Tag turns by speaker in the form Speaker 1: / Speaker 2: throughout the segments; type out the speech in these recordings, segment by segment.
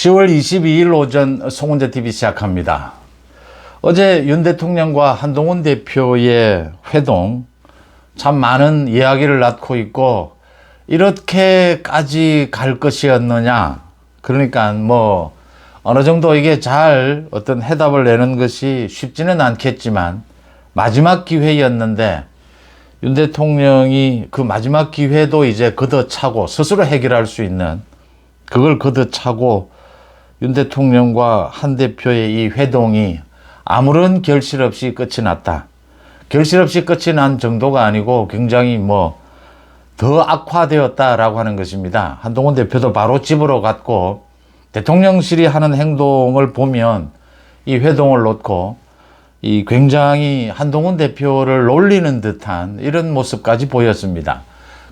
Speaker 1: 10월 22일 오전 송은재 TV 시작합니다. 어제 윤 대통령과 한동훈 대표의 회동 참 많은 이야기를 낳고 있고 이렇게까지 갈 것이었느냐. 그러니까 뭐 어느 정도 이게 잘 어떤 해답을 내는 것이 쉽지는 않겠지만 마지막 기회였는데 윤 대통령이 그 마지막 기회도 이제 걷어차고 스스로 해결할 수 있는 그걸 걷어차고 윤 대통령과 한 대표의 이 회동이 아무런 결실 없이 끝이 났다. 결실 없이 끝이 난 정도가 아니고 굉장히 더 악화되었다라고 하는 것입니다. 한동훈 대표도 바로 집으로 갔고 대통령실이 하는 행동을 보면 이 회동을 놓고 이 굉장히 한동훈 대표를 놀리는 듯한 이런 모습까지 보였습니다.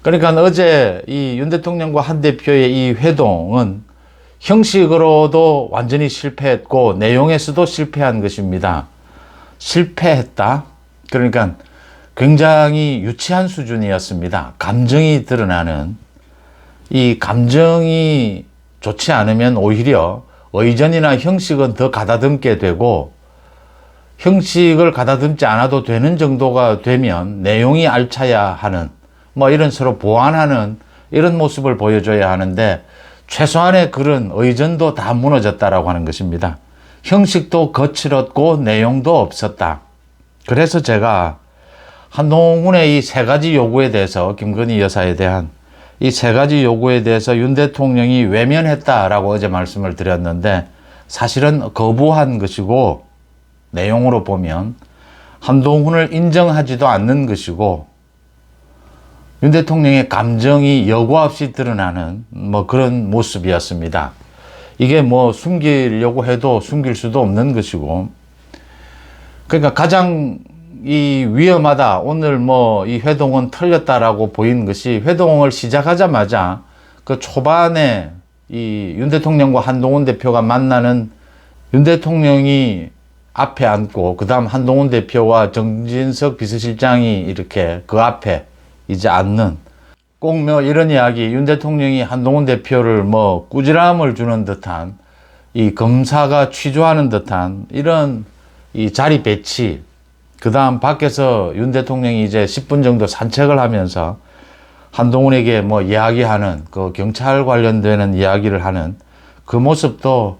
Speaker 1: 그러니까 어제 이 윤 대통령과 한 대표의 이 회동은 형식으로도 완전히 실패했고 내용에서도 실패한 것입니다. 실패했다. 그러니까 굉장히 유치한 수준이었습니다. 감정이 드러나는 이 감정이 좋지 않으면 오히려 의전이나 형식은 더 가다듬게 되고 형식을 가다듬지 않아도 되는 정도가 되면 내용이 알차야 하는 이런 서로 보완하는 이런 모습을 보여줘야 하는데 최소한의 그런 의전도 다 무너졌다라고 하는 것입니다. 형식도 거칠었고 내용도 없었다. 그래서 제가 한동훈의 이 세 가지 요구에 대해서 김건희 여사에 대한 이 세 가지 요구에 대해서 윤 대통령이 외면했다라고 어제 말씀을 드렸는데 사실은 거부한 것이고 내용으로 보면 한동훈을 인정하지도 않는 것이고 윤 대통령의 감정이 여과 없이 드러나는 그런 모습이었습니다. 이게 숨기려고 해도 숨길 수도 없는 것이고 그러니까 가장 이 위험하다. 오늘 이 회동은 털렸다라고 보인 것이 회동을 시작하자마자 그 초반에 이 윤 대통령과 한동훈 대표가 만나는 윤 대통령이 앞에 앉고 그다음 한동훈 대표와 정진석 비서실장이 이렇게 그 앞에 이제 앉는 꼭 이런 이야기 윤 대통령이 한동훈 대표를 꾸지람을 주는 듯한 이 검사가 취조하는 듯한 이런 이 자리 배치 그 다음 밖에서 윤 대통령이 이제 10분 정도 산책을 하면서 한동훈에게 이야기하는 그 경찰 관련되는 이야기를 하는 그 모습도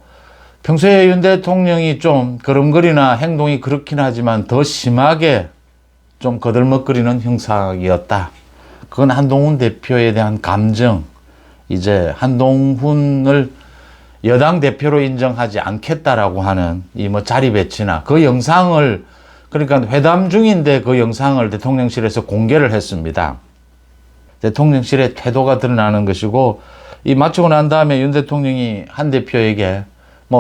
Speaker 1: 평소에 윤 대통령이 좀 걸음걸이나 행동이 그렇긴 하지만 더 심하게 좀 거들먹거리는 형상이었다. 그건 한동훈 대표에 대한 감정, 이제 한동훈을 여당 대표로 인정하지 않겠다라고 하는 이 자리 배치나 그 영상을 그러니까 회담 중인데 그 영상을 대통령실에서 공개를 했습니다. 대통령실의 태도가 드러나는 것이고 이 마치고 난 다음에 윤 대통령이 한 대표에게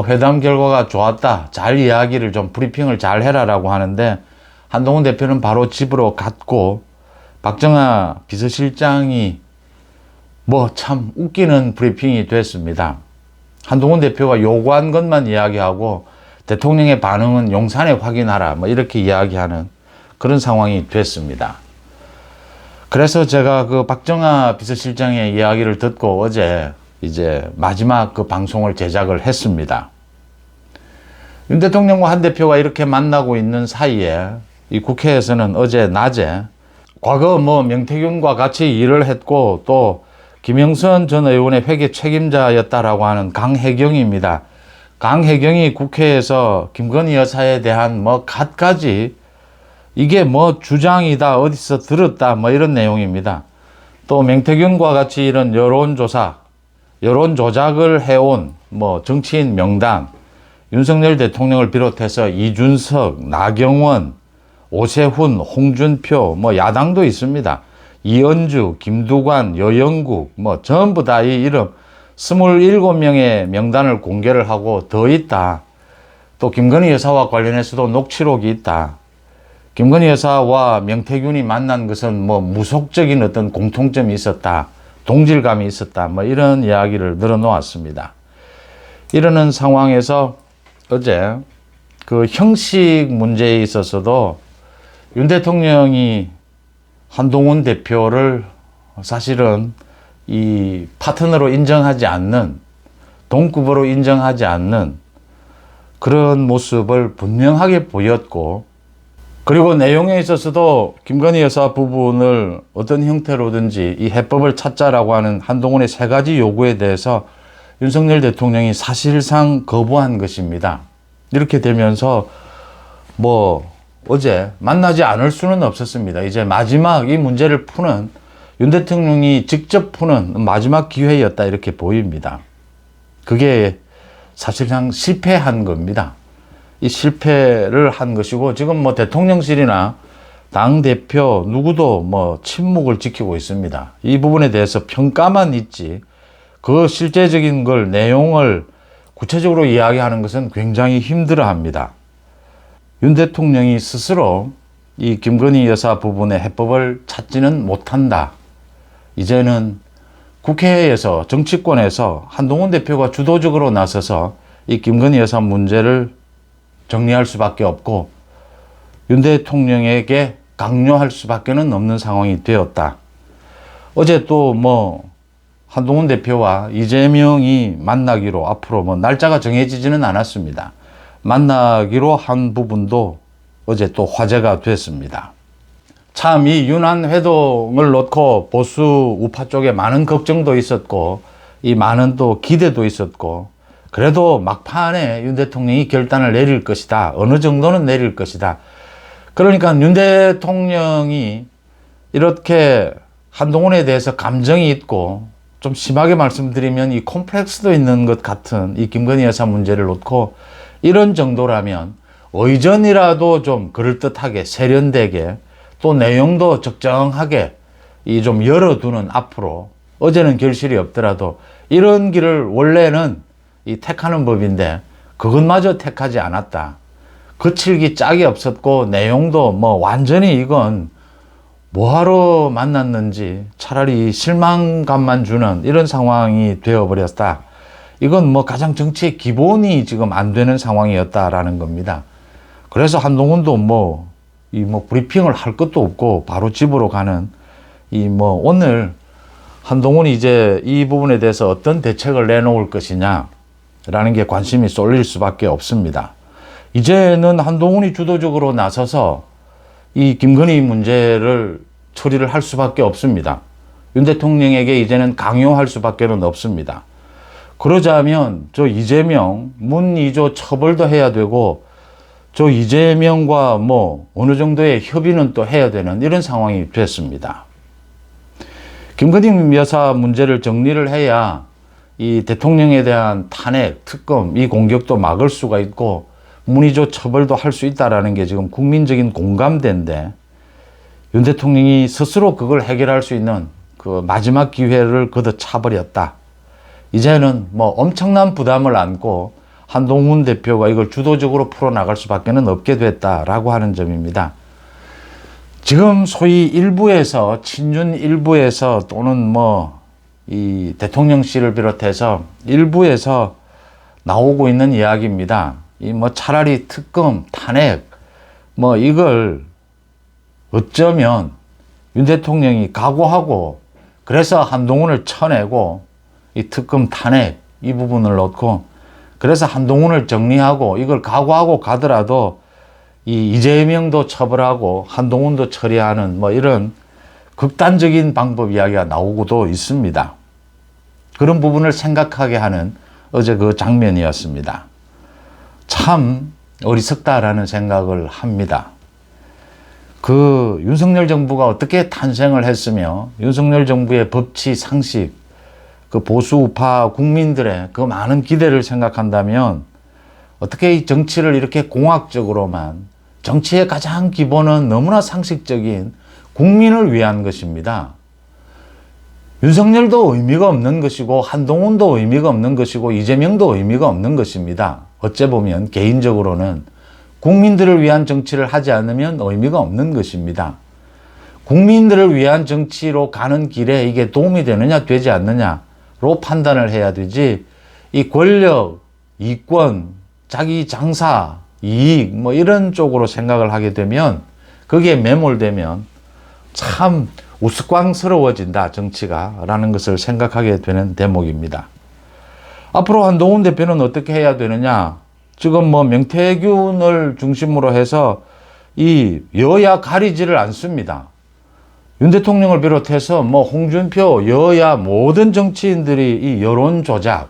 Speaker 1: 회담 결과가 좋았다. 잘 이야기를 좀 브리핑을 잘 해라라고 하는데 한동훈 대표는 바로 집으로 갔고 박정아 비서실장이 참 웃기는 브리핑이 됐습니다. 한동훈 대표가 요구한 것만 이야기하고 대통령의 반응은 용산에 확인하라 이렇게 이야기하는 그런 상황이 됐습니다. 그래서 제가 그 박정아 비서실장의 이야기를 듣고 어제 이제 마지막 그 방송을 제작을 했습니다. 윤 대통령과 한 대표가 이렇게 만나고 있는 사이에 이 국회에서는 어제 낮에 과거 명태균과 같이 일을 했고 또 김영선 전 의원의 회계 책임자였다라고 하는 강혜경입니다. 강혜경이 국회에서 김건희 여사에 대한 갖가지 이게 주장이다 어디서 들었다 이런 내용입니다. 또 명태균과 같이 이런 여론조사 여론 조작을 해온 정치인 명단 윤석열 대통령을 비롯해서 이준석, 나경원, 오세훈, 홍준표 야당도 있습니다. 이은주, 김두관, 여영국 전부 다 이 이름 27명의 명단을 공개를 하고 더 있다. 또 김건희 여사와 관련해서도 녹취록이 있다. 김건희 여사와 명태균이 만난 것은 무속적인 어떤 공통점이 있었다. 동질감이 있었다. 이런 이야기를 늘어놓았습니다. 이러는 상황에서 어제 그 형식 문제에 있어서도 윤 대통령이 한동훈 대표를 사실은 이 파트너로 인정하지 않는 동급으로 인정하지 않는 그런 모습을 분명하게 보였고, 그리고 내용에 있어서도 김건희 여사 부분을 어떤 형태로든지 이 해법을 찾자라고 하는 한동훈의 세 가지 요구에 대해서 윤석열 대통령이 사실상 거부한 것입니다. 이렇게 되면서 어제 만나지 않을 수는 없었습니다. 이제 마지막 이 문제를 푸는, 윤 대통령이 직접 푸는 마지막 기회였다, 이렇게 보입니다. 그게 사실상 실패한 겁니다. 이 실패를 한 것이고, 지금 대통령실이나 당대표 누구도 침묵을 지키고 있습니다. 이 부분에 대해서 평가만 있지, 그 실제적인 걸, 내용을 구체적으로 이야기하는 것은 굉장히 힘들어 합니다. 윤 대통령이 스스로 이 김건희 여사 부분의 해법을 찾지는 못한다. 이제는 국회에서, 정치권에서 한동훈 대표가 주도적으로 나서서 이 김건희 여사 문제를 정리할 수밖에 없고, 윤 대통령에게 강요할 수밖에 없는 상황이 되었다. 어제 또 한동훈 대표와 이재명이 만나기로, 앞으로 날짜가 정해지지는 않았습니다. 만나기로 한 부분도 어제 또 화제가 됐습니다. 참 이 윤한 회동을 놓고 보수 우파 쪽에 많은 걱정도 있었고, 이 많은 또 기대도 있었고, 그래도 막판에 윤 대통령이 결단을 내릴 것이다. 어느 정도는 내릴 것이다. 그러니까 윤 대통령이 이렇게 한동훈에 대해서 감정이 있고, 좀 심하게 말씀드리면 이 콤플렉스도 있는 것 같은 이 김건희 여사 문제를 놓고 이런 정도라면 의전이라도 좀 그럴듯하게, 세련되게, 또 내용도 적정하게 좀 열어두는, 앞으로 어제는 결실이 없더라도 이런 길을 원래는 택하는 법인데 그것마저 택하지 않았다. 거칠기 짝이 없었고, 내용도 완전히 이건 뭐하러 만났는지 차라리 실망감만 주는 이런 상황이 되어버렸다. 이건 가장 정치의 기본이 지금 안 되는 상황이었다라는 겁니다. 그래서 한동훈도 브리핑을 할 것도 없고 바로 집으로 가는, 오늘 한동훈이 이제 이 부분에 대해서 어떤 대책을 내놓을 것이냐라는 게 관심이 쏠릴 수밖에 없습니다. 이제는 한동훈이 주도적으로 나서서 이 김건희 문제를 처리를 할 수밖에 없습니다. 윤 대통령에게 이제는 강요할 수밖에 없습니다. 그러자면 저 이재명, 문이조 처벌도 해야 되고, 저 이재명과 어느 정도의 협의는 또 해야 되는 이런 상황이 됐습니다. 김건희 여사 문제를 정리를 해야 이 대통령에 대한 탄핵, 특검, 이 공격도 막을 수가 있고, 문의조 처벌도 할 수 있다라는 게 지금 국민적인 공감대인데, 윤 대통령이 스스로 그걸 해결할 수 있는 그 마지막 기회를 걷어차버렸다. 이제는 엄청난 부담을 안고 한동훈 대표가 이걸 주도적으로 풀어나갈 수밖에 없게 됐다라고 하는 점입니다. 지금 소위 일부에서, 친윤 일부에서, 또는 이 대통령실을 비롯해서 일부에서 나오고 있는 이야기입니다. 차라리 특검, 탄핵, 이걸 어쩌면 윤 대통령이 각오하고, 그래서 한동훈을 쳐내고, 이 특검, 탄핵, 이 부분을 넣고, 그래서 한동훈을 정리하고, 이걸 각오하고 가더라도, 이 이재명도 처벌하고, 한동훈도 처리하는, 이런 극단적인 방법 이야기가 나오고도 있습니다. 그런 부분을 생각하게 하는 어제 그 장면이었습니다. 참 어리석다라는 생각을 합니다. 그 윤석열 정부가 어떻게 탄생을 했으며, 윤석열 정부의 법치, 상식, 그 보수 우파 국민들의 그 많은 기대를 생각한다면 어떻게 이 정치를 이렇게 공학적으로만, 정치의 가장 기본은 너무나 상식적인 국민을 위한 것입니다. 윤석열도 의미가 없는 것이고, 한동훈도 의미가 없는 것이고, 이재명도 의미가 없는 것입니다. 어째 보면 개인적으로는 국민들을 위한 정치를 하지 않으면 의미가 없는 것입니다. 국민들을 위한 정치로 가는 길에 이게 도움이 되느냐 되지 않느냐로 판단을 해야 되지, 이 권력, 이권, 자기 장사, 이익 이런 쪽으로 생각을 하게 되면, 거기에 매몰되면 참 우스꽝스러워진다 정치가 라는 것을 생각하게 되는 대목입니다. 앞으로 한동훈 대표는 어떻게 해야 되느냐? 지금 뭐 명태균을 중심으로 해서 이 여야 가리지를 않습니다. 윤 대통령을 비롯해서 뭐 홍준표, 여야 모든 정치인들이 이 여론 조작,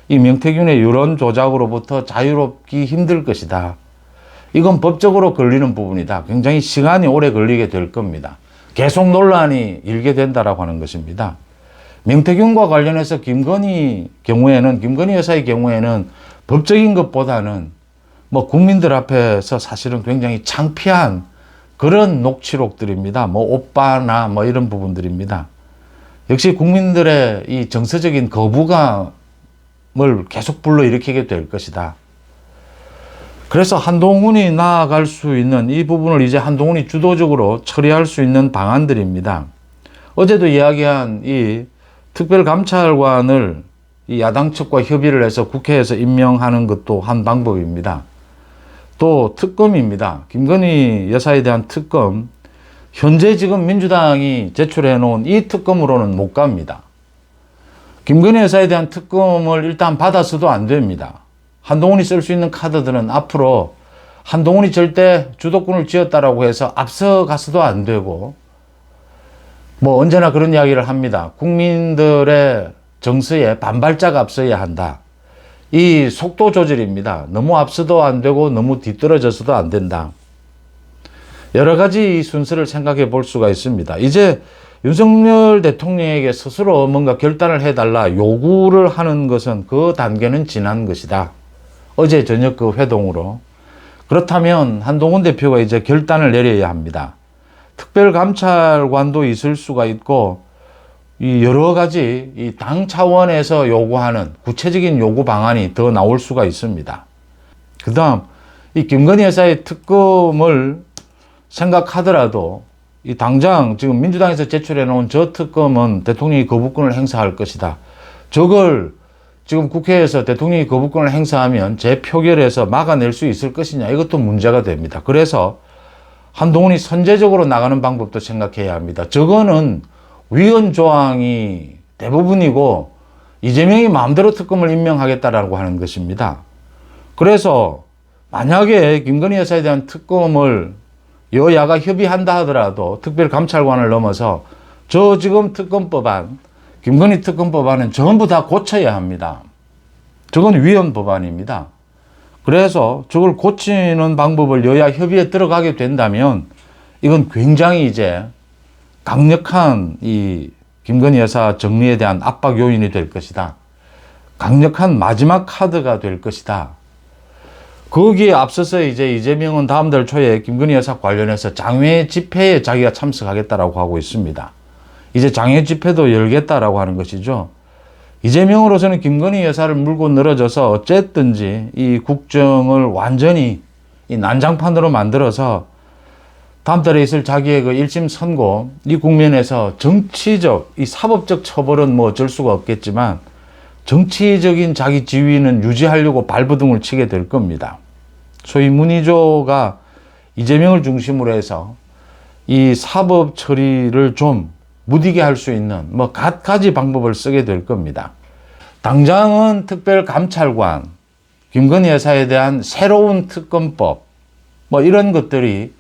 Speaker 1: 이 명태균의 여론 조작으로부터 자유롭기 힘들 것이다. 이건 법적으로 걸리는 부분이다. 굉장히 시간이 오래 걸리게 될 겁니다. 계속 논란이 일게 된다라고 하는 것입니다. 명태균과 관련해서 김건희 여사의 경우에는 법적인 것보다는 뭐 국민들 앞에서 사실은 굉장히 창피한 그런 녹취록들입니다. 뭐 오빠나 뭐 이런 부분들입니다. 역시 국민들의 이 정서적인 거부감을 계속 불러일으키게 될 것이다. 그래서 한동훈이 나아갈 수 있는 이 부분을 이제 한동훈이 주도적으로 처리할 수 있는 방안들입니다. 어제도 이야기한 이 특별감찰관을 이 야당 측과 협의를 해서 국회에서 임명하는 것도 한 방법입니다. 또 특검입니다. 김건희 여사에 대한 특검, 현재 지금 민주당이 제출해 놓은 이 특검으로는 못 갑니다. 김건희 여사에 대한 특검을 일단 받아서도 안 됩니다. 한동훈이 쓸 수 있는 카드들은 앞으로 한동훈이 절대 주도권을 쥐었다라고 해서 앞서가서도 안 되고, 뭐 언제나 그런 이야기를 합니다. 국민들의 정서에 반발자가 앞서야 한다. 이 속도 조절입니다. 너무 앞서도 안 되고 너무 뒤떨어져서도 안 된다. 여러 가지 순서를 생각해 볼 수가 있습니다. 이제 윤석열 대통령에게 스스로 뭔가 결단을 해달라 요구를 하는 것은 그 단계는 지난 것이다. 어제 저녁 그 회동으로. 그렇다면 한동훈 대표가 이제 결단을 내려야 합니다. 특별감찰관도 있을 수가 있고, 이 여러 가지 이 당 차원에서 요구하는 구체적인 요구 방안이 더 나올 수가 있습니다. 그 다음, 이 김건희 여사의 특검을 생각하더라도 이 당장 지금 민주당에서 제출해 놓은 저 특검은 대통령이 거부권을 행사할 것이다. 저걸 지금 국회에서 대통령이 거부권을 행사하면 재표결해서 막아낼 수 있을 것이냐, 이것도 문제가 됩니다. 그래서 한동훈이 선제적으로 나가는 방법도 생각해야 합니다. 저거는 위헌 조항이 대부분이고 이재명이 마음대로 특검을 임명하겠다라고 하는 것입니다. 그래서 만약에 김건희 여사에 대한 특검을 여야가 협의한다 하더라도 특별감찰관을 넘어서 저 지금 특검법안, 김건희 특검법안은 전부 다 고쳐야 합니다. 저건 위헌 법안입니다. 그래서 저걸 고치는 방법을 여야 협의에 들어가게 된다면 이건 굉장히 이제 강력한 이 김건희 여사 정리에 대한 압박 요인이 될 것이다. 강력한 마지막 카드가 될 것이다. 거기에 앞서서 이제 이재명은 다음 달 초에 김건희 여사 관련해서 장외 집회에 자기가 참석하겠다라고 하고 있습니다. 이제 장외 집회도 열겠다라고 하는 것이죠. 이재명으로서는 김건희 여사를 물고 늘어져서 어쨌든지 이 국정을 완전히 이 난장판으로 만들어서 다음 달에 있을 자기의 그 1심 선고, 이 국면에서 정치적, 이 사법적 처벌은 뭐 어쩔 수가 없겠지만 정치적인 자기 지위는 유지하려고 발버둥을 치게 될 겁니다. 소위 문희조가 이재명을 중심으로 해서 이 사법 처리를 좀 무디게 할 수 있는 뭐 갖가지 방법을 쓰게 될 겁니다. 당장은 특별감찰관, 김건희 여사에 대한 새로운 특검법, 뭐 이런 것들이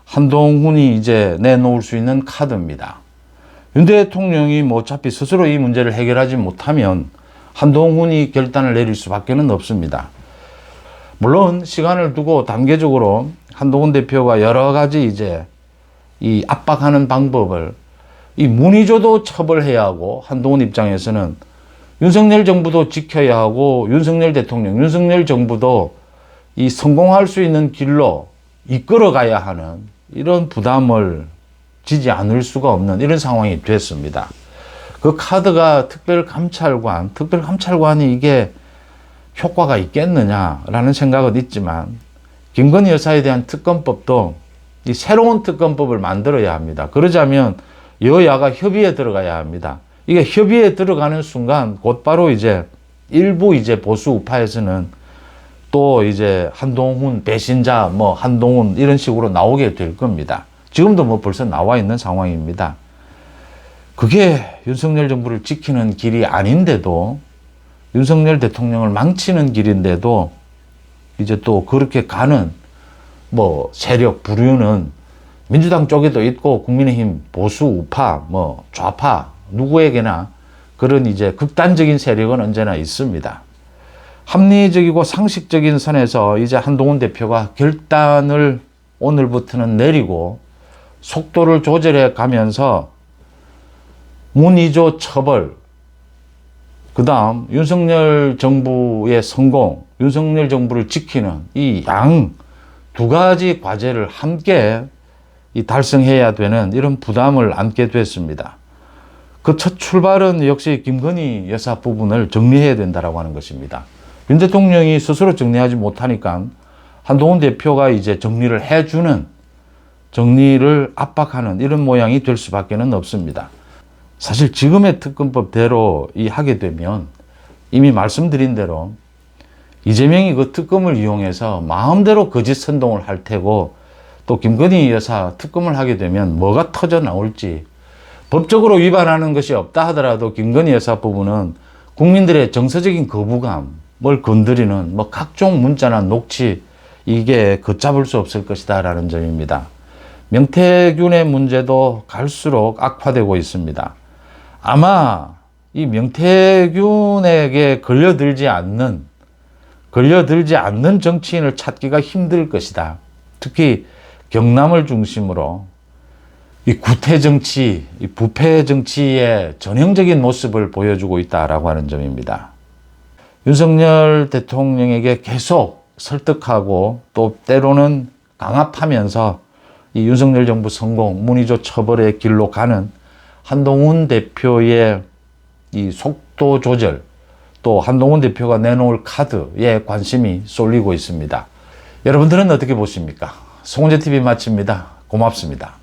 Speaker 1: 한동훈이 이제 내놓을 수 있는 카드입니다. 윤 대통령이 뭐 어차피 스스로 이 문제를 해결하지 못하면 한동훈이 결단을 내릴 수밖에 없습니다. 물론 시간을 두고 단계적으로 한동훈 대표가 여러 가지 이제 이 압박하는 방법을, 이 문희조도 처벌해야 하고, 한동훈 입장에서는 윤석열 정부도 지켜야 하고, 윤석열 대통령, 윤석열 정부도 이 성공할 수 있는 길로 이끌어 가야 하는 이런 부담을 지지 않을 수가 없는 이런 상황이 됐습니다. 그 카드가 특별감찰관이 이게 효과가 있겠느냐라는 생각은 있지만, 김건희 여사에 대한 특검법도 이 새로운 특검법을 만들어야 합니다. 그러자면 여야가 협의에 들어가야 합니다. 이게 협의에 들어가는 순간 곧바로 이제 일부 이제 보수 우파에서는 또 이제 한동훈 배신자, 뭐 한동훈 이런 식으로 나오게 될 겁니다. 지금도 뭐 벌써 나와 있는 상황입니다. 그게 윤석열 정부를 지키는 길이 아닌데도 윤석열 대통령을 망치는 길인데도 이제 또 그렇게 가는 뭐 세력 부류는 민주당 쪽에도 있고 국민의힘 보수 우파 뭐 좌파 누구에게나 그런 이제 극단적인 세력은 언제나 있습니다. 합리적이고 상식적인 선에서 이제 한동훈 대표가 결단을 오늘부터는 내리고 속도를 조절해 가면서 문의조 처벌, 그 다음 윤석열 정부의 성공, 윤석열 정부를 지키는 이 양 두 가지 과제를 함께 달성해야 되는 이런 부담을 안게 됐습니다. 그 첫 출발은 역시 김건희 여사 부분을 정리해야 된다라고 하는 것입니다. 윤 대통령이 스스로 정리하지 못하니까 한동훈 대표가 이제 정리를 해주는, 정리를 압박하는 이런 모양이 될 수밖에 없습니다. 사실 지금의 특검법대로 하게 되면 이미 말씀드린 대로 이재명이 그 특검을 이용해서 마음대로 거짓 선동을 할 테고, 또 김건희 여사 특검을 하게 되면 뭐가 터져 나올지, 법적으로 위반하는 것이 없다 하더라도 김건희 여사 부분은 국민들의 정서적인 거부감을 건드리는 뭐 각종 문자나 녹취, 이게 걷잡을 수 없을 것이다 라는 점입니다. 명태균의 문제도 갈수록 악화되고 있습니다. 아마 이 명태균에게 걸려들지 않는 정치인을 찾기가 힘들 것이다. 특히 경남을 중심으로 이 구태 정치, 이 부패 정치의 전형적인 모습을 보여주고 있다라고 하는 점입니다. 윤석열 대통령에게 계속 설득하고 또 때로는 강압하면서 이 윤석열 정부 성공, 문의조 처벌의 길로 가는 한동훈 대표의 이 속도 조절, 또 한동훈 대표가 내놓을 카드에 관심이 쏠리고 있습니다. 여러분들은 어떻게 보십니까? 송은재TV 마칩니다. 고맙습니다.